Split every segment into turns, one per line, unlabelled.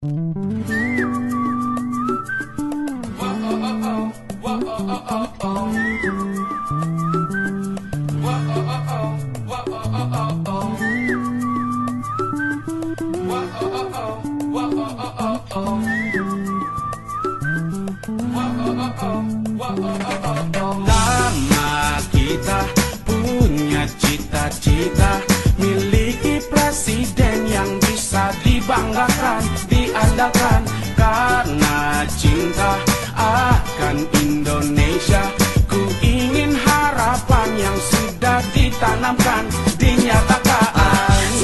Lama kita punya cita-cita, miliki presiden yang bisa dibanggakan, diandalkan, karena cinta akan Indonesia. Ku ingin harapan yang sudah ditanamkan, dinyatakan.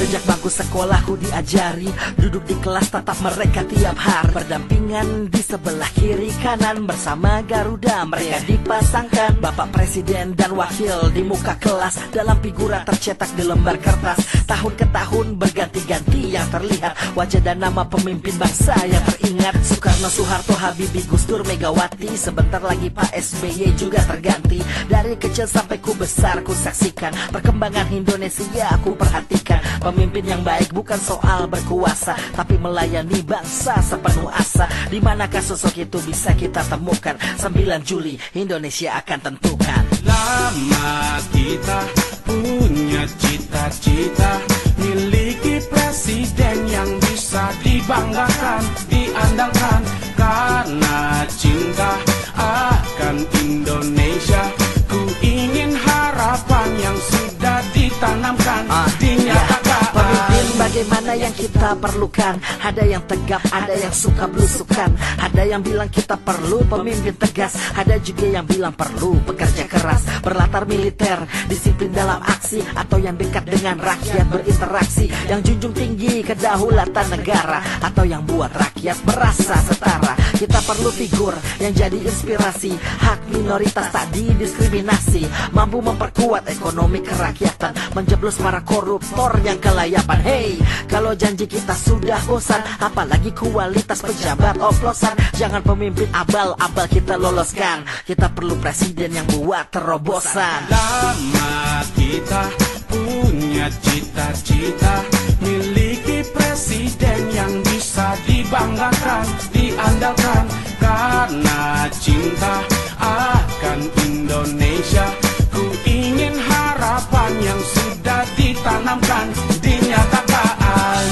Sejak bangku sekolahku diajari, duduk di kelas tatap mereka tiap hari, berdampingan di sebelah kiri kanan bersama Garuda mereka dipasangkan. Bapak Presiden dan Wakil di muka kelas, dalam figura tercetak di lembar kertas. Tahun ke tahun berganti-ganti yang terlihat, wajah dan nama pemimpin bangsa yang teringat. Soekarno, Soeharto, Habibie, Gus Dur, Megawati, sebentar lagi Pak SBY juga terganti. Dari kecil sampai ku besar ku saksikan perkembangan Indonesia, aku perhatikan. Pemimpin yang baik bukan soal berkuasa, tapi melayani bangsa sepenuh asa. Di manakah sosok itu bisa kita temukan? 9 Juli Indonesia akan tentukan.
Lama kita punya cita-cita, miliki presiden yang bisa dibanggakan, diandalkan, karena cinta akan Indonesia. Ku ingin harapan yang sudah ditanamkan, dinyatakan.
Pemimpin bagaimana yang kita perlukan? Ada yang tegap, ada yang suka belusukan. Ada yang bilang kita perlu pemimpin tegas, ada juga yang bilang perlu pekerja keras, berlatar militer, disiplin dalam aksi, atau yang dekat dengan rakyat berinteraksi, yang junjung tinggi kedaulatan negara, atau yang buat rakyat merasa setara. Kita perlu figur yang jadi inspirasi, hak minoritas tak didiskriminasi, mampu memperkuat ekonomi kerakyatan, menjeblos para koruptor yang kelayapan. Hey, kalau janji kita sudah bosan, apalagi kualitas pejabat oplosan. Jangan pemimpin abal-abal kita loloskan, kita perlu presiden yang buat terobosan.
Lama kita punya cita-cita, miliki presiden yang bisa dibanggakan, diandalkan, karena cinta akan Indonesia. Ku ingin harapan yang sudah ditanamkan, dinyatakan.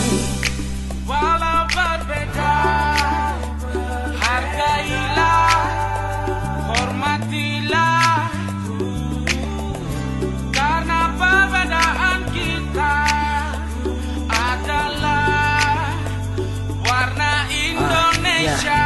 Walau berbeda, hargailah, hormatilah, karena perbedaan kita adalah warna Indonesia.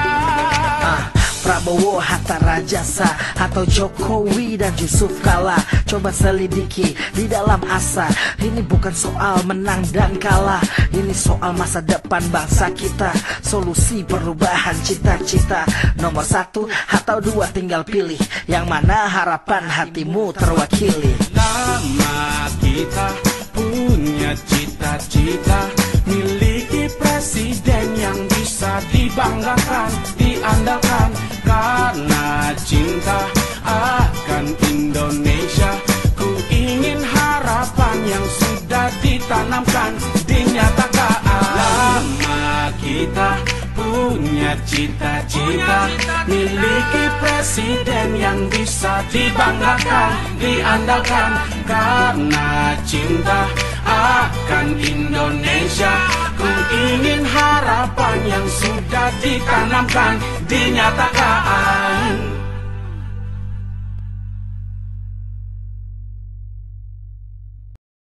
Prabowo, Hatta Rajasa, atau Jokowi dan Yusuf Kala, coba selidiki di dalam asa. Ini bukan soal menang dan kalah, ini soal masa depan bangsa kita, solusi perubahan cita-cita. Nomor 1 atau 2 tinggal pilih, yang mana harapan hatimu terwakili.
Lama kita punya cita-cita, miliki presiden yang bisa dibanggakan, diandalkan, karena cinta akan Indonesia. Ku ingin harapan yang sudah ditanamkan, dinyatakan. Lama kita punya cita-cita, miliki presiden yang bisa dibanggakan, diandalkan, karena cinta akan Indonesia. Ku ingin harapan yang sudah ditanamkan, dinyatakan.